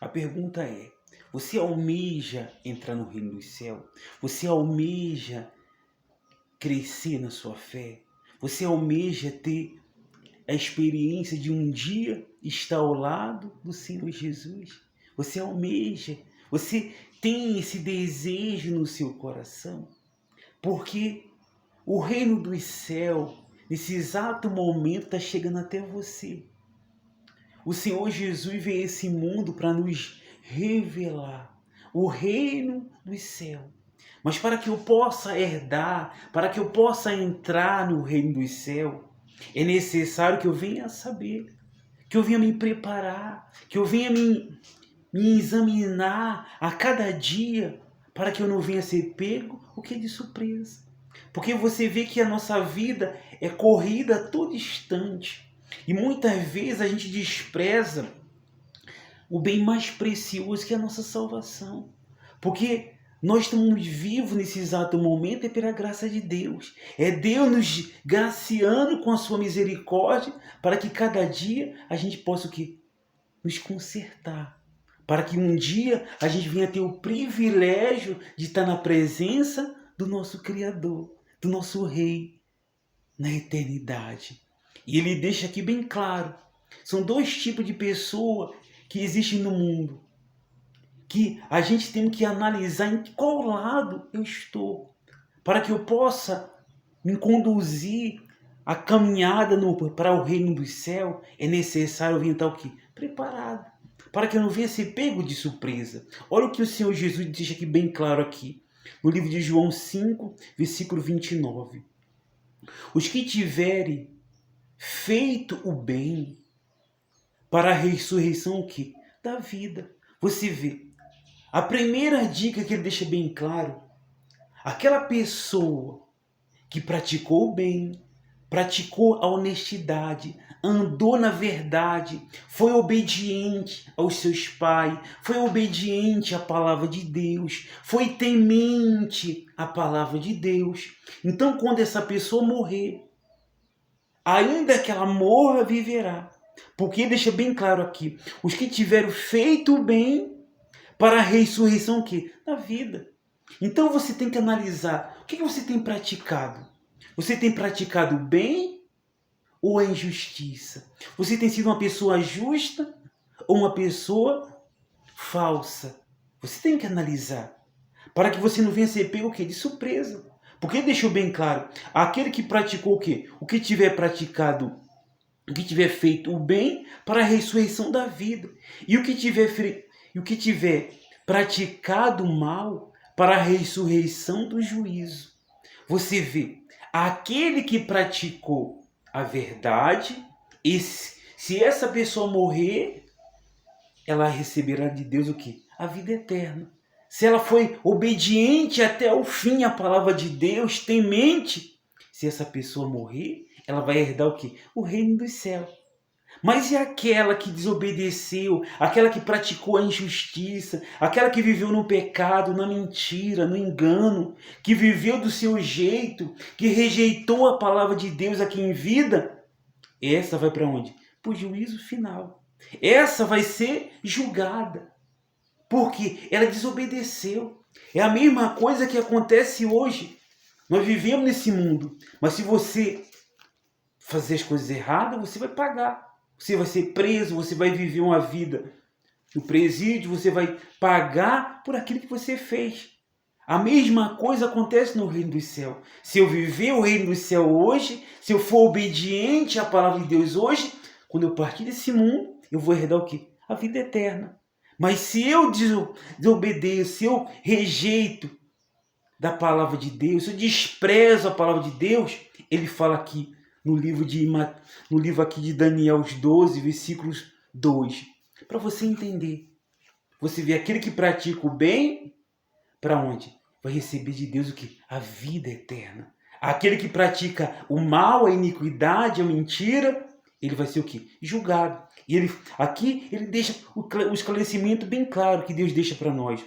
A pergunta é: você almeja entrar no reino dos céus? Você almeja crescer na sua fé? Você almeja ter a experiência de um dia estar ao lado do Senhor Jesus? Você almeja? Você tem esse desejo no seu coração? Porque o reino dos céus, nesse exato momento, está chegando até você. O Senhor Jesus veio a esse mundo para nos revelar o reino dos céus. Mas para que eu possa herdar, para que eu possa entrar no reino dos céus, é necessário que eu venha saber, que eu venha me preparar, que eu venha me examinar a cada dia, para que eu não venha ser pego o que de surpresa. Porque você vê que a nossa vida é corrida a todo instante. E muitas vezes a gente despreza o bem mais precioso que é a nossa salvação. Porque nós estamos vivos nesse exato momento é pela graça de Deus. É Deus nos graciando com a sua misericórdia para que cada dia a gente possa o quê? Nos consertar. Para que um dia a gente venha ter o privilégio de estar na presença do nosso Criador, do nosso Rei, na eternidade. E ele deixa aqui bem claro: são dois tipos de pessoa que existem no mundo, que a gente tem que analisar em qual lado eu estou, para que eu possa me conduzir a caminhada para o reino do céu. É necessário eu vir estar o quê? Preparado, para que eu não venha ser pego de surpresa. Olha o que o Senhor Jesus deixa aqui bem claro aqui, no livro de João 5, versículo 29. Os que tiverem feito o bem para a ressurreição o quê? Da vida. Você vê, a primeira dica que ele deixa bem claro, aquela pessoa que praticou o bem, praticou a honestidade, andou na verdade, foi obediente aos seus pais, foi obediente à palavra de Deus, foi temente à palavra de Deus. Então, quando essa pessoa morrer, ainda que ela morra, viverá. Porque deixa bem claro aqui, os que tiveram feito o bem para a ressurreição o quê? Da vida. Então você tem que analisar o que você tem praticado. Você tem praticado o bem ou a injustiça? Você tem sido uma pessoa justa ou uma pessoa falsa? Você tem que analisar para que você não venha ser pego o quê? De surpresa. Porque deixou bem claro, aquele que praticou o quê? O que tiver praticado, o que tiver feito o bem para a ressurreição da vida. E o que tiver praticado o mal para a ressurreição do juízo. Você vê, aquele que praticou a verdade, se essa pessoa morrer, ela receberá de Deus o quê? A vida eterna. Se ela foi obediente até o fim à palavra de Deus, temente, se essa pessoa morrer, ela vai herdar o quê? O reino dos céus. Mas e aquela que desobedeceu, aquela que praticou a injustiça, aquela que viveu no pecado, na mentira, no engano, que viveu do seu jeito, que rejeitou a palavra de Deus aqui em vida? Essa vai para onde? Para o juízo final. Essa vai ser julgada, porque ela desobedeceu. É a mesma coisa que acontece hoje. Nós vivemos nesse mundo, mas se você fazer as coisas erradas, você vai pagar. Você vai ser preso, você vai viver uma vida no presídio, você vai pagar por aquilo que você fez. A mesma coisa acontece no reino dos céus. Se eu viver o reino dos céus hoje, se eu for obediente à palavra de Deus hoje, quando eu partir desse mundo, eu vou herdar o quê? A vida eterna. Mas se eu desobedeço, se eu rejeito da palavra de Deus, se eu desprezo a palavra de Deus, ele fala aqui no livro aqui de Daniel, os 12, versículos 2. Para você entender. Você vê aquele que pratica o bem, para onde? Vai receber de Deus o que? A vida eterna. Aquele que pratica o mal, a iniquidade, a mentira, ele vai ser o que? Julgado. E aqui ele deixa o esclarecimento bem claro que Deus deixa para nós.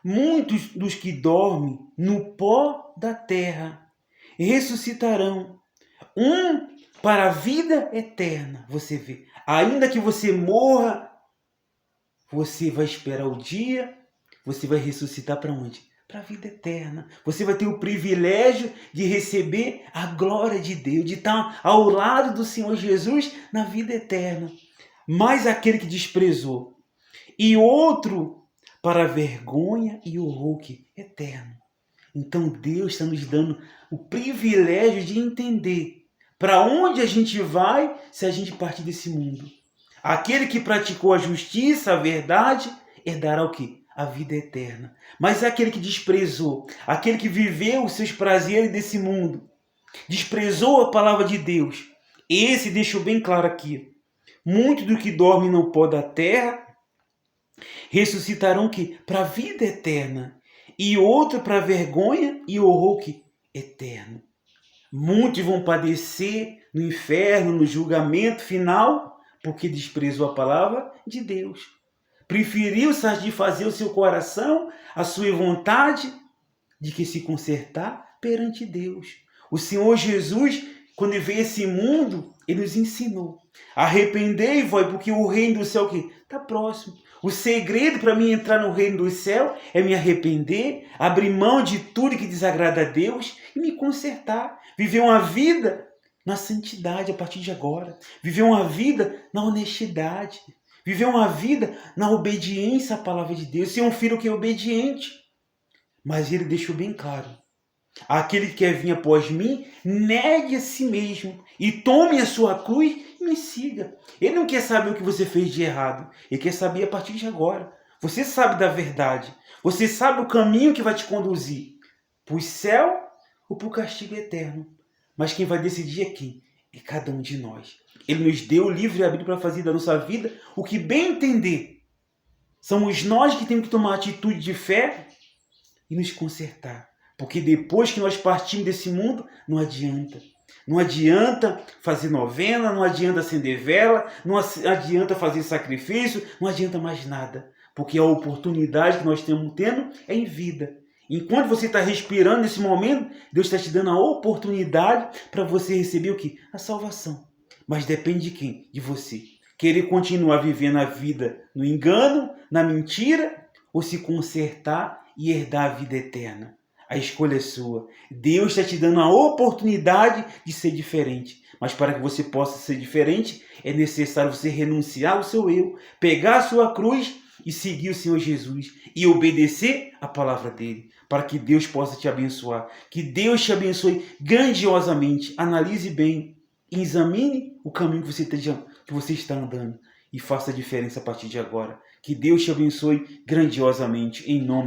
Muitos dos que dormem no pó da terra ressuscitarão, um para a vida eterna. Você vê, ainda que você morra você vai esperar o dia, você vai ressuscitar para onde? Para a vida eterna. Você vai ter o privilégio de receber a glória de Deus, de estar ao lado do Senhor Jesus na vida eterna. Mas aquele que desprezou, e outro para a vergonha e horror eterno. Então Deus está nos dando o privilégio de entender para onde a gente vai se a gente partir desse mundo. Aquele que praticou a justiça, a verdade, herdará o quê? A vida eterna. Mas aquele que desprezou, aquele que viveu os seus prazeres desse mundo, desprezou a palavra de Deus, esse deixou bem claro aqui. Muito do que dorme no pó da terra ressuscitarão que para a vida eterna, e outro para a vergonha e horror eterno. Muitos vão padecer no inferno, no julgamento final, porque desprezou a palavra de Deus. Preferiu satisfazer o seu coração, a sua vontade, de que se consertar perante Deus. O Senhor Jesus, quando veio a esse mundo, ele nos ensinou: arrependei-vos, porque o reino do céu está próximo. O segredo para mim entrar no reino do céu é me arrepender, abrir mão de tudo que desagrada a Deus e me consertar. Viver uma vida na santidade a partir de agora. Viver uma vida na honestidade. Viver uma vida na obediência à palavra de Deus. Ser um filho que é obediente. Mas ele deixou bem claro: aquele que quer vir após mim, negue a si mesmo e tome a sua cruz e me siga. Ele não quer saber o que você fez de errado. Ele quer saber a partir de agora. Você sabe da verdade. Você sabe o caminho que vai te conduzir para o céu ou para o castigo eterno. Mas quem vai decidir é quem? É cada um de nós. Ele nos deu o livre-arbítrio para fazer da nossa vida o que bem entender. Somos nós que temos que tomar atitude de fé e nos consertar. Porque depois que nós partimos desse mundo, não adianta. Não adianta fazer novena, não adianta acender vela, não adianta fazer sacrifício, não adianta mais nada. Porque a oportunidade que nós estamos tendo é em vida. Enquanto você está respirando nesse momento, Deus está te dando a oportunidade para você receber o quê? A salvação. Mas depende de quem? De você. Querer continuar vivendo a vida no engano, na mentira, ou se consertar e herdar a vida eterna. A escolha é sua. Deus está te dando a oportunidade de ser diferente. Mas para que você possa ser diferente, é necessário você renunciar ao seu eu, pegar a sua cruz e seguir o Senhor Jesus e obedecer a palavra dele, para que Deus possa te abençoar. Que Deus te abençoe grandiosamente. Analise bem e examine o caminho que você está andando e faça a diferença a partir de agora. Que Deus te abençoe grandiosamente, em nome